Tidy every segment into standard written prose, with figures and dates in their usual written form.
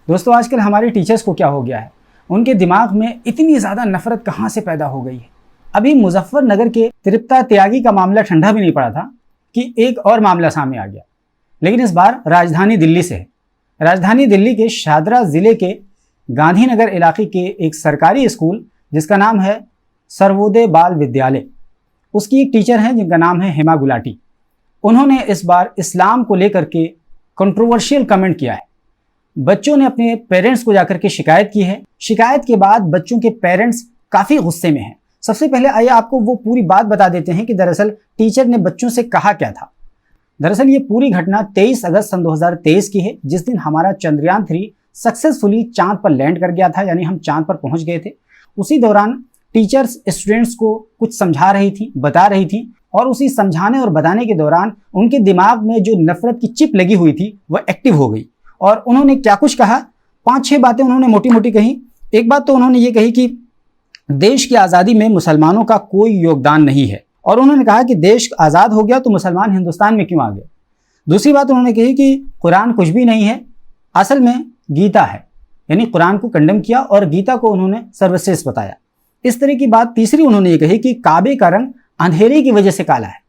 दोस्तों, आजकल हमारे टीचर्स को क्या हो गया है, उनके दिमाग में इतनी ज़्यादा नफरत कहाँ से पैदा हो गई है। अभी मुजफ्फरनगर के तृप्ता त्यागी का मामला ठंडा भी नहीं पड़ा था कि एक और मामला सामने आ गया, लेकिन इस बार राजधानी दिल्ली से है। राजधानी दिल्ली के शादरा ज़िले के गांधीनगर इलाके के एक सरकारी स्कूल जिसका नाम है सर्वोदय बाल विद्यालय, उसकी एक टीचर हैं जिनका नाम है हेमा गुलाटी। उन्होंने इस बार इस्लाम को लेकर के कंट्रोवर्शियल कमेंट किया है। बच्चों ने अपने पेरेंट्स को जाकर के शिकायत की है। शिकायत के बाद बच्चों के पेरेंट्स काफ़ी गुस्से में हैं। सबसे पहले आइए आपको वो पूरी बात बता देते हैं कि दरअसल टीचर ने बच्चों से कहा क्या था। दरअसल ये पूरी घटना 23 अगस्त सन 2023 की है, जिस दिन हमारा चंद्रयान 3 सक्सेसफुली चांद पर लैंड कर गया था, यानी हम चांद पर पहुंच गए थे। उसी दौरान टीचर्स स्टूडेंट्स को कुछ समझा रही थी, बता रही थी, और उसी समझाने और बताने के दौरान उनके दिमाग में जो नफरत की चिप लगी हुई थी वह एक्टिव हो गई। और उन्होंने क्या कुछ कहा, 5-6 बातें उन्होंने मोटी मोटी कही। एक बात तो उन्होंने ये कही कि देश की आज़ादी में मुसलमानों का कोई योगदान नहीं है, और उन्होंने कहा कि देश आज़ाद हो गया तो मुसलमान हिंदुस्तान में क्यों आ गए। दूसरी बात उन्होंने कही कि कुरान कुछ भी नहीं है, असल में गीता है, यानी कुरान को कंडेम किया और गीता को उन्होंने सर्वश्रेष्ठ बताया। इस तरह की बात। तीसरी उन्होंने ये कही कि काबे का रंग अंधेरे की वजह से काला है।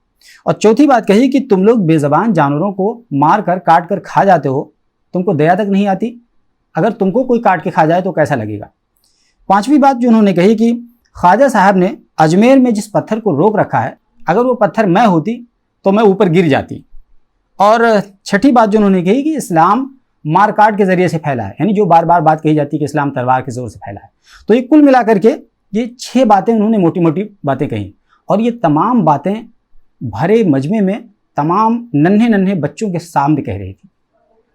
और चौथी बात कही कि तुम लोग बेज़बान जानवरों को मार कर काट कर खा जाते हो, तुमको दया तक नहीं आती। अगर तुमको कोई काट के खा जाए तो कैसा लगेगा। पांचवी बात जो उन्होंने कही कि ख्वाजा साहब ने अजमेर में जिस पत्थर को रोक रखा है, अगर वो पत्थर मैं होती तो मैं ऊपर गिर जाती। और छठी बात जो उन्होंने कही कि इस्लाम मार काट के ज़रिए से फैला है, यानी जो बार बार बात कही जाती है कि इस्लाम तलवार के ज़ोर से फैला है। तो ये कुल मिलाकर के ये 6 बातें उन्होंने मोटी मोटी बातें कही, और ये तमाम बातें भरे मजमे में तमाम नन्हे नन्हे बच्चों के सामने कह रही थी,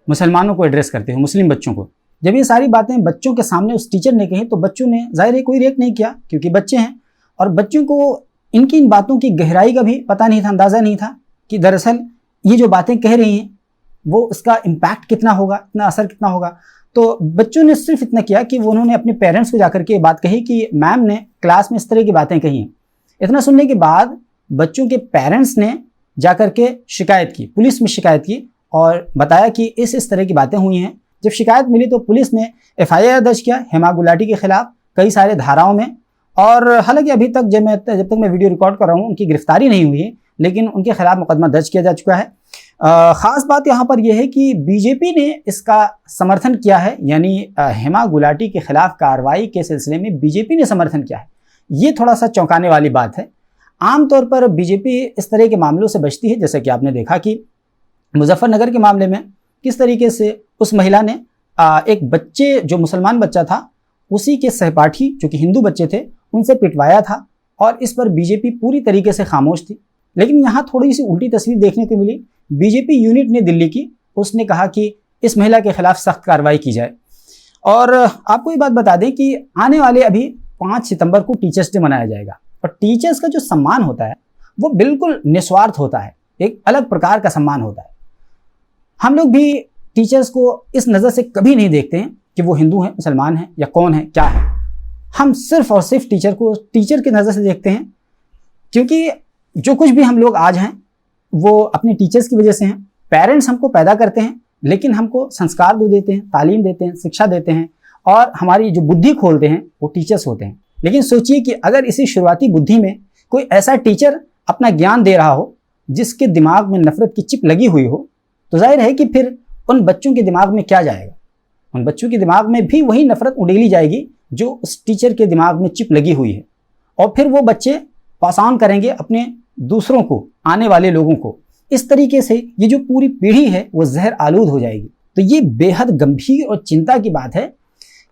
मुसलमानों को एड्रेस करते हुए, मुस्लिम बच्चों को। जब ये सारी बातें बच्चों के सामने उस टीचर ने कही तो बच्चों ने जाहिर है कोई रिएक्ट नहीं किया, क्योंकि बच्चे हैं और बच्चों को इनकी इन बातों की गहराई का भी पता नहीं था, अंदाज़ा नहीं था कि दरअसल ये जो बातें कह रही हैं वो इसका इम्पैक्ट कितना होगा, इतना असर कितना होगा। तो बच्चों ने सिर्फ इतना किया कि वो उन्होंने अपने पेरेंट्स को जाकर के बात कही कि मैम ने क्लास में इस तरह की बातें कही हैं। इतना सुनने के बाद बच्चों के पेरेंट्स ने जाकर के शिकायत की, पुलिस में शिकायत की और बताया कि इस तरह की बातें हुई हैं। जब शिकायत मिली तो पुलिस ने FIR दर्ज किया हेमा गुलाटी के खिलाफ कई सारे धाराओं में। और हालांकि अभी तक जब तक मैं वीडियो रिकॉर्ड कर रहा हूँ उनकी गिरफ्तारी नहीं हुई है, लेकिन उनके खिलाफ मुकदमा दर्ज किया जा चुका है। ख़ास बात यहाँ पर यह है कि बीजेपी ने इसका समर्थन किया है, यानी हेमा गुलाटी के खिलाफ कार्रवाई के सिलसिले में बीजेपी ने समर्थन किया है। ये थोड़ा सा चौंकाने वाली बात है। आमतौर पर बीजेपी इस तरह के मामलों से बचती है, जैसे कि आपने देखा कि मुजफ्फरनगर के मामले में किस तरीके से उस महिला ने एक बच्चे, जो मुसलमान बच्चा था, उसी के सहपाठी जो कि हिंदू बच्चे थे, उनसे पिटवाया था, और इस पर बीजेपी पूरी तरीके से खामोश थी। लेकिन यहाँ थोड़ी सी उल्टी तस्वीर देखने को मिली। बीजेपी यूनिट ने दिल्ली की, उसने कहा कि इस महिला के खिलाफ सख्त कार्रवाई की जाए। और आपको ये बात बता दें कि आने वाले अभी 5 सितंबर को टीचर्स डे मनाया जाएगा, और टीचर्स का जो सम्मान होता है वो बिल्कुल निस्वार्थ होता है, एक अलग प्रकार का सम्मान होता है। हम लोग भी टीचर्स को इस नज़र से कभी नहीं देखते हैं कि वो हिंदू हैं, मुसलमान हैं या कौन है, क्या है। हम सिर्फ और सिर्फ टीचर को टीचर की नज़र से देखते हैं, क्योंकि जो कुछ भी हम लोग आज हैं वो अपने टीचर्स की वजह से हैं। पेरेंट्स हमको पैदा करते हैं, लेकिन हमको संस्कार दे देते हैं, तालीम देते हैं, शिक्षा देते हैं, और हमारी जो बुद्धि खोलते हैं वो टीचर्स होते हैं। लेकिन सोचिए कि अगर इसी शुरुआती बुद्धि में कोई ऐसा टीचर अपना ज्ञान दे रहा हो जिसके दिमाग में नफरत की चिप लगी हुई हो, तो जाहिर है कि फिर उन बच्चों के दिमाग में क्या जाएगा। उन बच्चों के दिमाग में भी वही नफरत उड़ेली जाएगी जो उस टीचर के दिमाग में चिप लगी हुई है, और फिर वो बच्चे पास ऑन करेंगे अपने दूसरों को, आने वाले लोगों को। इस तरीके से ये जो पूरी पीढ़ी है वो जहर आलूद हो जाएगी। तो ये बेहद गंभीर और चिंता की बात है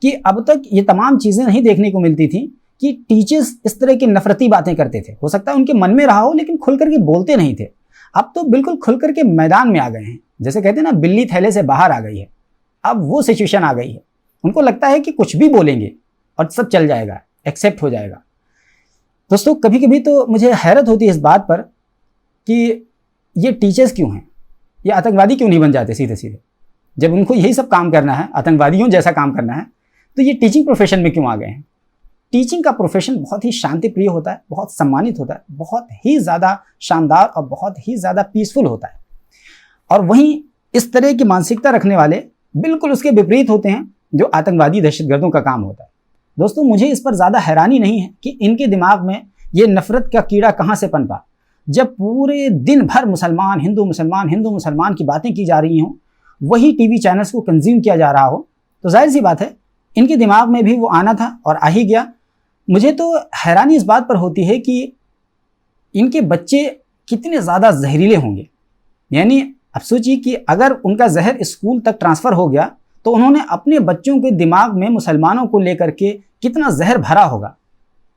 कि अब तक ये तमाम चीज़ें नहीं देखने को मिलती थी कि टीचर्स इस तरह की नफरती बातें करते थे। हो सकता है उनके मन में रहा हो, लेकिन खुल करके बोलते नहीं थे। अब तो बिल्कुल खुल करके मैदान में आ गए हैं। जैसे कहते हैं ना, बिल्ली थैले से बाहर आ गई है। अब वो सिचुएशन आ गई है। उनको लगता है कि कुछ भी बोलेंगे और सब चल जाएगा, एक्सेप्ट हो जाएगा। दोस्तों, कभी कभी तो मुझे हैरत होती है इस बात पर कि ये टीचर्स क्यों हैं, ये आतंकवादी क्यों नहीं बन जाते सीधे सीधे। जब उनको यही सब काम करना है, आतंकवादियों जैसा काम करना है, तो ये टीचिंग प्रोफेशन में क्यों आ गए हैं। टीचिंग का प्रोफेशन बहुत ही शांति प्रिय होता है, बहुत सम्मानित होता है, बहुत ही ज़्यादा शानदार और बहुत ही ज़्यादा पीसफुल होता है। और वहीं इस तरह की मानसिकता रखने वाले बिल्कुल उसके विपरीत होते हैं, जो आतंकवादी दहशतगर्दों का काम होता है। दोस्तों, मुझे इस पर ज़्यादा हैरानी नहीं है कि इनके दिमाग में ये नफ़रत का कीड़ा कहाँ से पनपा। जब पूरे दिन भर हिंदू मुसलमान की बातें की जा रही हों, वही टीवी चैनल्स को कंज्यूम किया जा रहा हो, तो जाहिर सी बात है इनके दिमाग में भी वो आना था और आ ही गया। मुझे तो हैरानी इस बात पर होती है कि इनके बच्चे कितने ज़्यादा जहरीले होंगे। यानी अब सोचिए कि अगर उनका जहर स्कूल तक ट्रांसफ़र हो गया तो उन्होंने अपने बच्चों के दिमाग में मुसलमानों को लेकर के कितना जहर भरा होगा।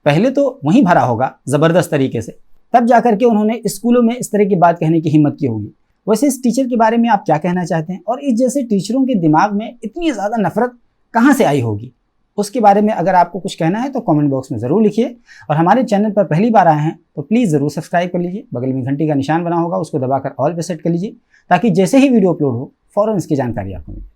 पहले तो वहीं भरा होगा ज़बरदस्त तरीके से, तब जाकर के उन्होंने स्कूलों में इस तरह की बात कहने की हिम्मत की होगी। वैसे इस टीचर के बारे में आप क्या कहना चाहते हैं, और इस जैसे टीचरों के दिमाग में इतनी ज़्यादा नफरत कहाँ से आई होगी? उसके बारे में अगर आपको कुछ कहना है तो कमेंट बॉक्स में ज़रूर लिखिए। और हमारे चैनल पर पहली बार आए हैं तो प्लीज़ ज़रूर सब्सक्राइब कर लीजिए। बगल में घंटी का निशान बना होगा, उसको दबाकर ऑल पे सेट कर लीजिए, ताकि जैसे ही वीडियो अपलोड हो फ़ौरन इसकी जानकारी आपको मिले।